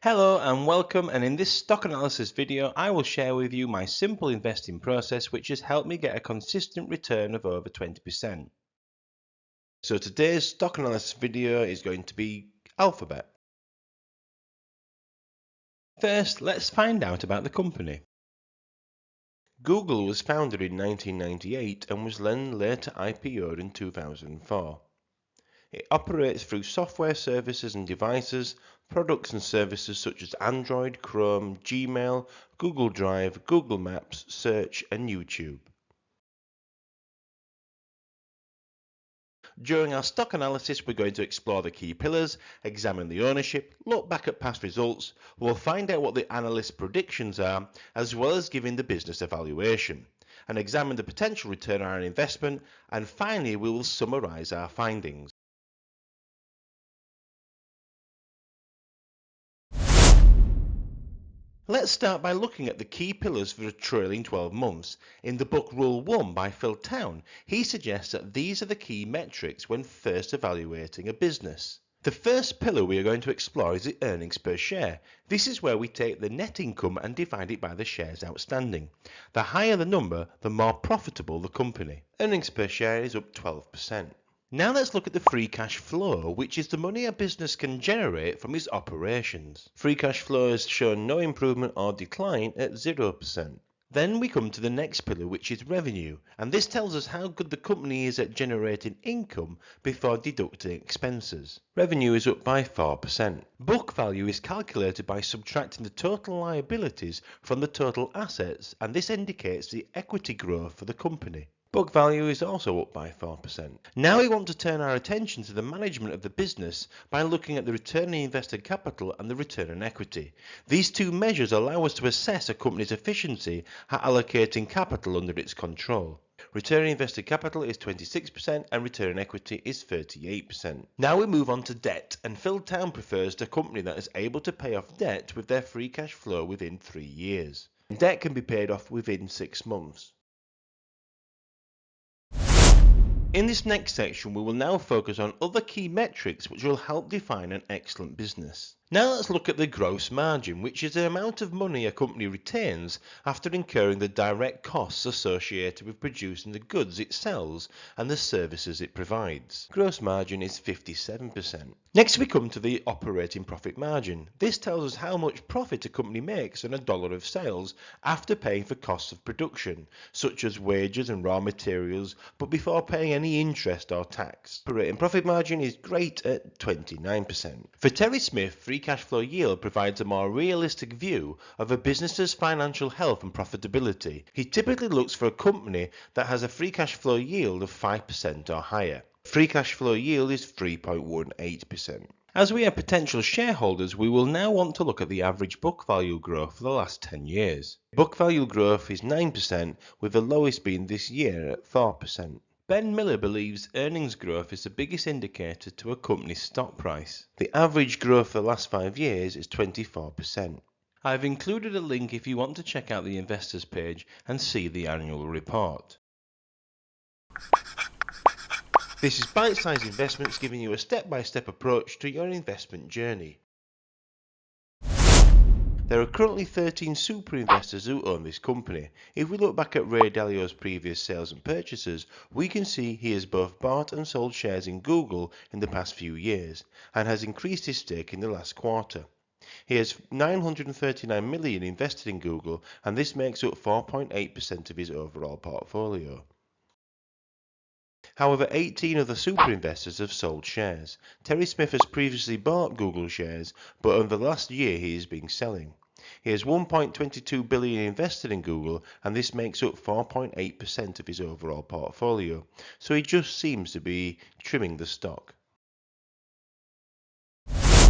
Hello and welcome, and in this stock analysis video I will share with you my simple investing process which has helped me get a consistent return of over 20%. So today's stock analysis video is going to be Alphabet. First, let's find out about the company. Google was founded in 1998 and was then later IPO'd in 2004. It operates through software services and devices, products and services such as Android, Chrome, Gmail, Google Drive, Google Maps, Search and YouTube. During our stock analysis, we're going to explore the key pillars, examine the ownership, look back at past results, we'll find out what the analyst predictions are, as well as giving the business a valuation, and examine the potential return on our investment, and finally we will summarise our findings. Let's start by looking at the key pillars for the trailing 12 months. In the book Rule 1 by Phil Town, he suggests that these are the key metrics when first evaluating a business. The first pillar we are going to explore is the earnings per share. This is where we take the net income and divide it by the shares outstanding. The higher the number, the more profitable the company. Earnings per share is up 12%. Now let's look at the free cash flow, which is the money a business can generate from its operations. Free cash flow has shown no improvement or decline at 0%. Then we come to the next pillar, which is revenue, and this tells us how good the company is at generating income before deducting expenses. Revenue is up by 4%. Book value is calculated by subtracting the total liabilities from the total assets, and this indicates the equity growth for the company. Book value is also up by 4%. Now we want to turn our attention to the management of the business by looking at the return on invested capital and the return on equity. These two measures allow us to assess a company's efficiency at allocating capital under its control. Return on invested capital is 26% and return on equity is 38%. Now we move on to debt, and Phil Town prefers a company that is able to pay off debt with their free cash flow within 3 years. Debt can be paid off within 6 months. In this next section, we will now focus on other key metrics which will help define an excellent business. Now let's look at the gross margin, which is the amount of money a company retains after incurring the direct costs associated with producing the goods it sells and the services it provides. Gross margin is 57%. Next we come to the operating profit margin. This tells us how much profit a company makes on $1 of sales after paying for costs of production, such as wages and raw materials, but before paying any interest or tax. Operating profit margin is great at 29%. For Terry Smith, free cash flow yield provides a more realistic view of a business's financial health and profitability. He typically looks for a company that has a free cash flow yield of 5% or higher. Free cash flow yield is 3.18%. As we are potential shareholders, we will now want to look at the average book value growth for the last 10 years. Book value growth is 9%, with the lowest being this year at 4%. Ben Miller believes earnings growth is the biggest indicator to a company's stock price. The average growth for the last 5 years is 24%. I've included a link if you want to check out the investors page and see the annual report. This is Bitesize Investments, giving you a step-by-step approach to your investment journey. There are currently 13 super investors who own this company. If we look back at Ray Dalio's previous sales and purchases, we can see he has both bought and sold shares in Google in the past few years and has increased his stake in the last quarter. He has $939 million invested in Google, and this makes up 4.8% of his overall portfolio. However, 18 other super investors have sold shares. Terry Smith has previously bought Google shares, but over the last year he has been selling. He has $1.22 billion invested in Google, and this makes up 4.8% of his overall portfolio, so he just seems to be trimming the stock.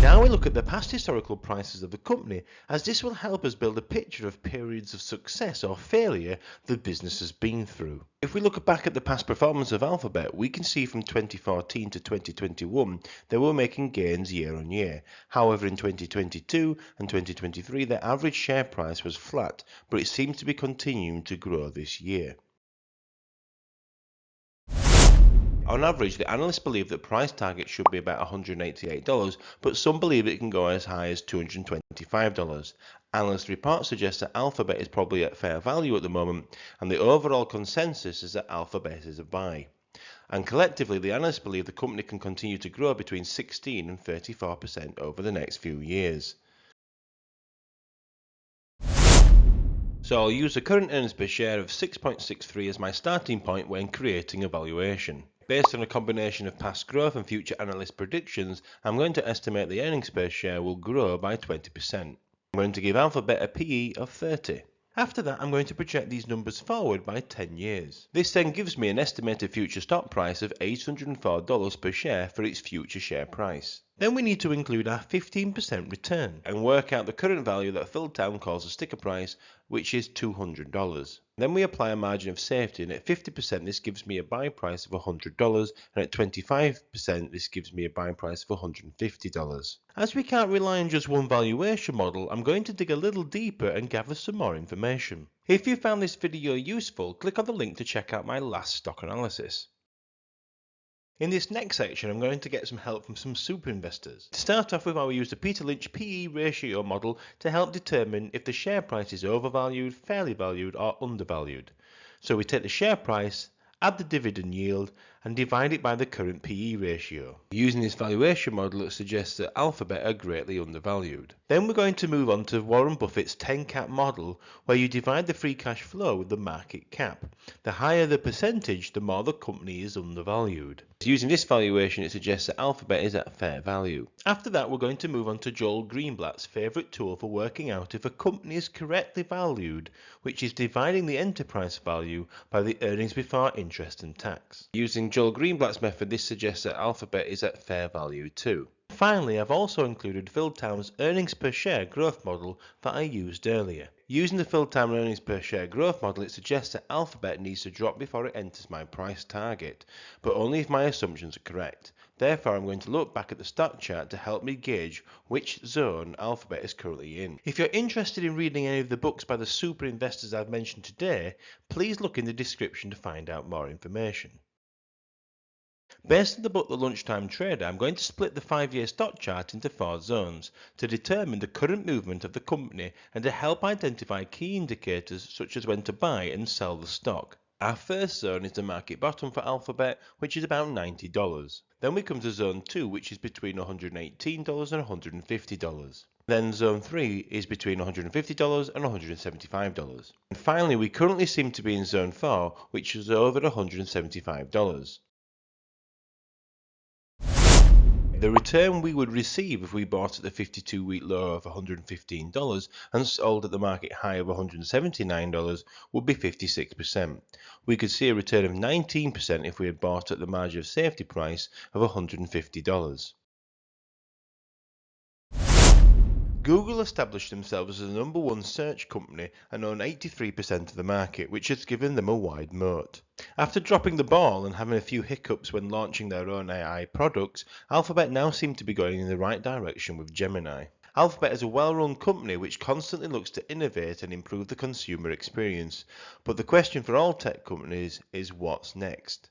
Now we look at the past historical prices of the company, as this will help us build a picture of periods of success or failure the business has been through. If we look back at the past performance of Alphabet, we can see from 2014 to 2021 they were making gains year on year. However, in 2022 and 2023 their average share price was flat, but it seems to be continuing to grow this year. On average, the analysts believe that price target should be about $188, but some believe it can go as high as $220. $25. Analyst reports suggest that Alphabet is probably at fair value at the moment, and the overall consensus is that Alphabet is a buy. And collectively, the analysts believe the company can continue to grow between 16 and 34% over the next few years. So I'll use the current earnings per share of 6.63 as my starting point when creating a valuation. Based on a combination of past growth and future analyst predictions, I'm going to estimate the earnings per share will grow by 20%. I'm going to give Alphabet a PE of 30. After that, I'm going to project these numbers forward by 10 years. This then gives me an estimated future stock price of $804 per share for its future share price. Then we need to include our 15% return and work out the current value that Philtown calls a sticker price, which is $200. Then we apply a margin of safety, and at 50% this gives me a buy price of $100, and at 25% this gives me a buy price of $150. As we can't rely on just one valuation model, I'm going to dig a little deeper and gather some more information. If you found this video useful, click on the link to check out my last stock analysis. In this next section, I'm going to get some help from some super investors. To start off with, I will use the Peter Lynch PE ratio model to help determine if the share price is overvalued, fairly valued, or undervalued. So we take the share price, add the dividend yield, and divide it by the current PE ratio. Using this valuation model, it suggests that Alphabet are greatly undervalued. Then we're going to move on to Warren Buffett's 10-cap model, where you divide the free cash flow with the market cap. The higher the percentage, the more the company is undervalued. Using this valuation, it suggests that Alphabet is at fair value. After that, we're going to move on to Joel Greenblatt's favourite tool for working out if a company is correctly valued, which is dividing the enterprise value by the earnings before interest and tax. Using Joel Greenblatt's method, this suggests that Alphabet is at fair value too. Finally, I've also included Philtown's earnings per share growth model that I used earlier. Using the Philtown earnings per share growth model, it suggests that Alphabet needs to drop before it enters my price target, but only if my assumptions are correct. Therefore, I'm going to look back at the stock chart to help me gauge which zone Alphabet is currently in. If you're interested in reading any of the books by the super investors I've mentioned today, please look in the description to find out more information. Based on the book The Lunchtime Trader, I'm going to split the 5-year stock chart into 4 zones to determine the current movement of the company and to help identify key indicators such as when to buy and sell the stock. Our first zone is the market bottom for Alphabet, which is about $90. Then we come to zone 2, which is between $118 and $150. Then zone 3 is between $150 and $175. And finally, we currently seem to be in zone 4, which is over $175. The return we would receive if we bought at the 52-week low of $115 and sold at the market high of $179 would be 56%. We could see a return of 19% if we had bought at the margin of safety price of $150. Google established themselves as the #1 search company and own 83% of the market, which has given them a wide moat. After dropping the ball and having a few hiccups when launching their own AI products, Alphabet now seem to be going in the right direction with Gemini. Alphabet is a well-run company which constantly looks to innovate and improve the consumer experience. But the question for all tech companies is what's next?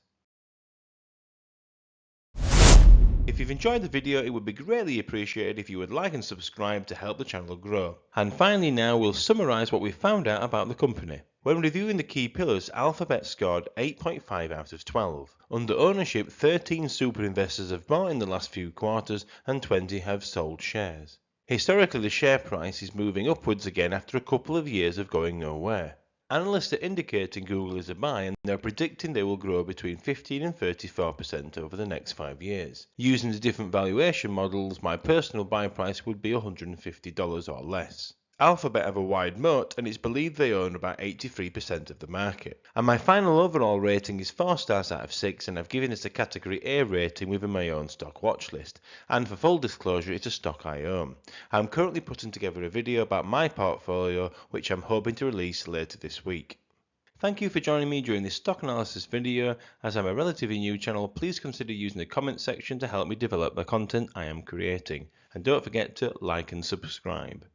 If you've enjoyed the video, it would be greatly appreciated if you would like and subscribe to help the channel grow. And finally now we'll summarise what we found out about the company. When reviewing the key pillars, Alphabet scored 8.5 out of 12. Under ownership, 13 super investors have bought in the last few quarters and 20 have sold shares. Historically, the share price is moving upwards again after a couple of years of going nowhere. Analysts are indicating Google is a buy and they're predicting they will grow between 15 and 34% over the next 5 years. Using the different valuation models, my personal buy price would be $150 or less. Alphabet have a wide moat and it's believed they own about 83% of the market. And my final overall rating is 4 stars out of 6 and I've given this a category A rating within my own stock watch list. And for full disclosure, it's a stock I own. I'm currently putting together a video about my portfolio which I'm hoping to release later this week. Thank you for joining me during this stock analysis video. As I'm a relatively new channel, please consider using the comment section to help me develop the content I am creating. And don't forget to like and subscribe.